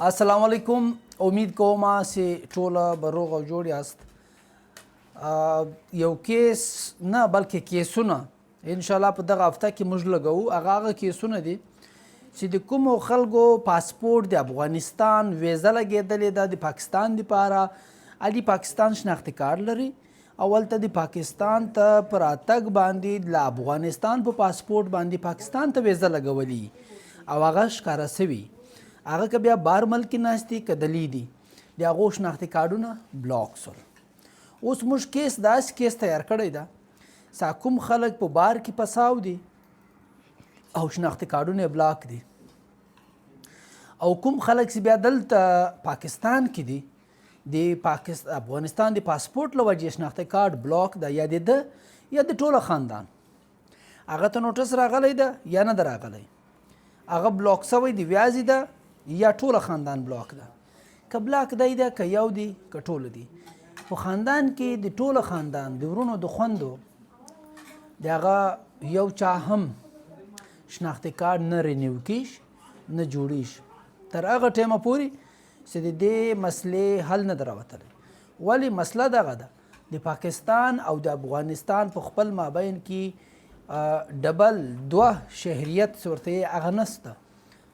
السلام علیکم. امید کوم چې ټوله به روغ او جوړ یاست. یو کیس نه بلکې کیسونه انشاءالله په دغه هفته کې موږ لګوو. هغه کیسونه دي چې د کومو خلکو پاسپورټ د افغانستان ویزه لګېدلې ده د پاکستان دپاره، علي پاکستان شناختي کارت لري او هلته د پاکستان ته په راتګ باندې له افغانستان په پاسپورټ باندې پاکستان ته ویزه لګولي او هغه ښکاره سوي. هغه که بیا بار ملک کې ناست دي که دلی دي د هغو شناختي کارډونه بلاک سول. اوس موږ کیس داسې کیس تیار کړی ده سا کوم خلک په بار کې پساو دي او شناختي کارډونه یې بلاک دي او کوم خلک چې بیا دلته پاکستان کې دي د افغانستان د پاسپورټ له وجې شناختي کارډ بلاک ده یا د ده یا د ټوله خاندان. هغه ته نوټس راغلی ده یا نه ده راغلی، هغه بلاک سوی د ویازې ده یا ټوله خاندان بلاک ده. که بلاک دی ده که یو دی که ټوله دي. په خاندان کې د ټوله خاندان د ورونو د خوندو د هغه یو چا هم شناختي کارډ نه رینیو کیږي نه جوړیږي تر هغه ټیمه پورې چې د دې مسلې حل نه ده راوتلی. ولې مسله دغه ده د پاکستان او د افغانستان په خپل مابین کې ډبل دوه شهریت ورته هغه نسته.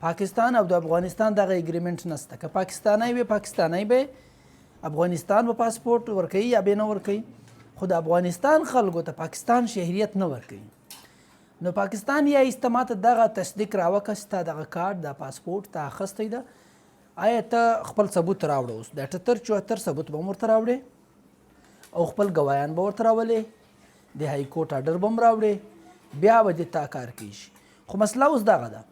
پاکستان او د افغانستان دغه اګریمنټ نسته. که پاکستانی وي پاکستانی به افغانستان به پاسپورټ ورکوي یا به نه ورکوي، خو د افغانستان خلکو ته پاکستان شهریت نه ورکوي. نو پاکستان یا ایسته ماته دغه تصدیق راوکړه چې تا دغه کارډ د پاسپورټ تا اخیستی ده، آیا ته خپل ثبوت راوړه. اوس د 78 ثبوت به هم ورته راوړې او خپل ګواهیان به ورته راولې، د های کورټ آرډر به هم راوړې، بیا به د تا کار کیږي. خو مسله اوس دغه ده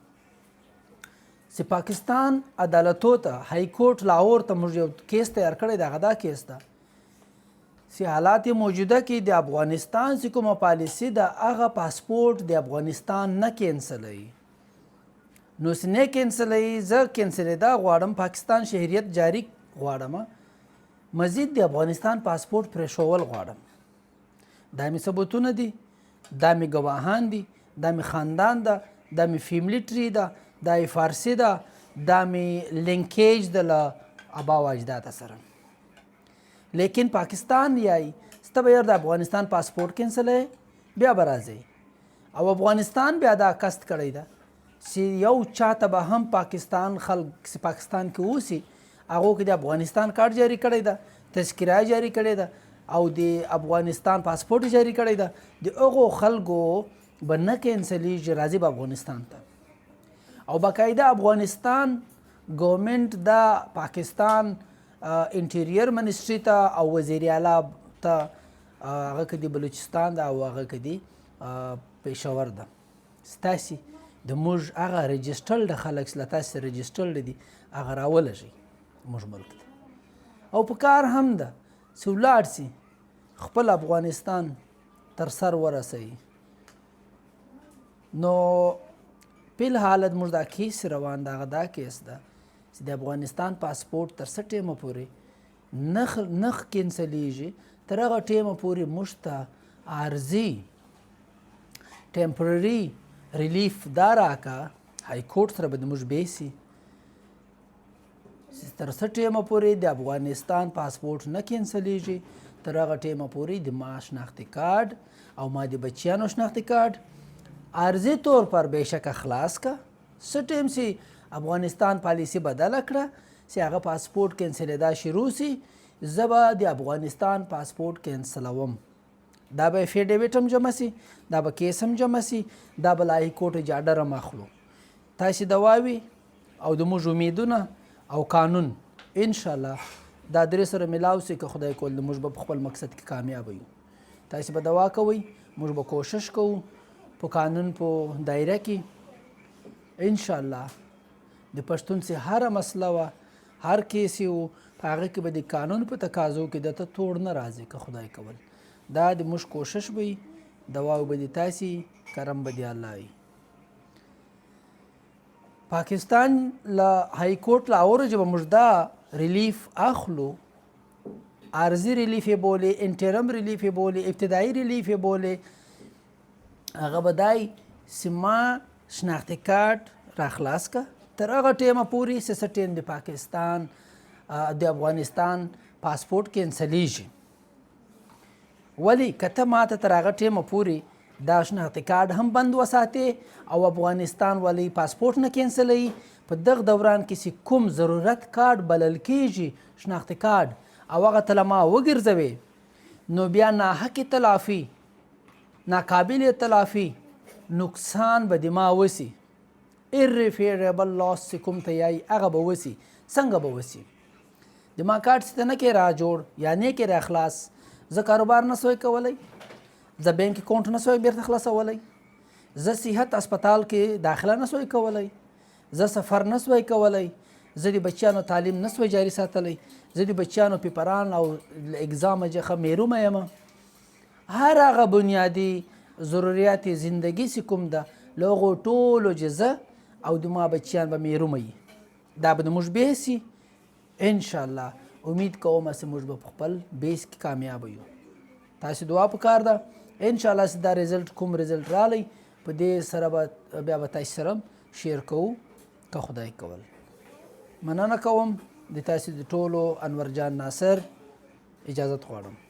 چې پاکستان عدالتو ته های کورټ لاهور ته موږ یو کیس تیار کړی دی. هغه دا کیس ده چې حالات موجوده کې د افغانستان چې کومه پالیسي ده هغه پاسپورټ د افغانستان نه کینسلوي. نو چې نه کینسلوي زه کینسلېدا غواړم، پاکستان شهریت جاري غواړم، مزید د افغانستان پاسپورټ پرېښول غواړم. دا مې ثبوتونه دي، دا مې ګواهان دي، دا مې خاندان ده، دا مې فیملی ټری ده، دا یې فارسي ده، دا مې لینکیج ده له ابا و اجداد سره. لیکن پاکستان یای سته به یار د افغانستان پاسپورټ کینسلوي بیا به راځئ او افغانستان بیا دا قصد کړی ده چې یو چاته به هم پاکستان خلک چې پاکستان کې اوسي هغو کې د افغانستان کارت جاري کړی ده، تذکره جاري کړې ده او د افغانستان پاسپورټ جاري کړی ده. د هغو خلکو به نه کینسلیږي، راځي به افغانستان ته او باقاعده افغانستان ګورنمنت د پاکستان انټیریر منسټري ته او وزیر اعلی ته، هغه که د بلوچستان ده او هغه که د پېښور ده، ستاسې د موږ هغه رجسټرډ خلک چې له تاسې سره رجسټرډ دي هغه راولږئ موږ ملک ته. او په کار هم ده چې ولاړ سي خپل افغانستان تر سر ورسوي. نو په حالت موږ دا کیس روان ده، هغه دا کیس ده چې د افغانستان پاسپورټ تر څه ټیمه پورې نه کینسلیږي تر هغه ټیمه پورې موږ ته عارضي ټمپرري ریلیف دا راکړه، های کورټ سره به د موږ بیسي چې تر څه ټیمه پورې د افغانستان پاسپورټ نه کینسلیږي تر هغه ټیمه پورې د ما شناختي کارډ او ما د بچیانو شناختي کارډ عارضي طور پر بېشکه خلاص کا. څه ټیم چې افغانستان پالیسي بدله کړه چې هغه پاسپورټ کینسلېدا شروع سي، زه به د افغانستان پاسپورټ کینسلوم. دا به افیډیویټ هم جمع سي، دا به کیس هم جمع سي، دا به له های کورټ اجاډر هم اخلو. تاسې دواوي او د موږ امیدونه او قانون انشاءالله دا درې سره ملاو سي که خدای کول موږ به په خپل مقصد کې کامیابه یو. تاسې به دوا کوئ، موږ به کوشش کوو په قانون په دایره کې انشاءالله د پښتون چې هره مسله وه هر کیس یې و په هغه کې به د قانون په تقاضو کې درته توړ نه راځي که خدای کول. دا د موږ کوشش به وي، دواو به د تاسې، کرم به د الله وي. پاکستان له های کورټ لاهور چې به موږ دا ریلیف اخلو، عارضي ریلیف یې بولې، انټرم ریلیف یې بولې، ابتدایي ریلیف یې بولې، هغه به دای چې ما شناختي کارت را خلاص که، تر هغه ټیمه پورې چې څه ټیم د پاکستان د افغانستان پاسپورټ کینسلیږي. ولی که ته ماته تر هغه ټیمه پورې دا شناختي کارډ هم بند وساتې او افغانستان ولی پاسپورټ نه کینسلوي، په دغه دوران کې چې کوم ضرورت کارډ بلل کیږي شناختي کارډ او هغه ته له ما وګرځوې، نو بیا ناحقې تلافي، ناقابل تلافي نقصان به د ما وسي، irreparable loss چې کوم ته یایي هغه به وسي. څنګه به وسي؟ د ما کارډ چې ته نه کې را جوړ یا نه کې را خلاص، زه کاروبار نه سوی کولی، زه بینک اکاونټ نه سوی بیرته خلاصولی، زه صحت اسپتال کې داخله نه سوی کولی، زه سفر نه سوی کولی، زه د بچیانو تعلیم نه سوی جاري ساتلی، زه د بچیانو پیپران او اگزام څخه محرومه یم. هر هغه بنیادي ضرورت زندگی چې کوم ده له هغو ټولو چې زه او د ما بچیان به محرومه وي، دا به د موږ بیه سي. انشاءالله امید کوم چې موږ به په خپل بیس کې کامیابه یو. تاسې دعا پکار ده انشاءالله چې دا ریزلټ کوم ریزلټ رالی په دې سره به بیا به تاسې سره شیر کوو که خدای کول. مننه کوم د تاسې د ټولو. انور جان ناصر اجازت غواړم.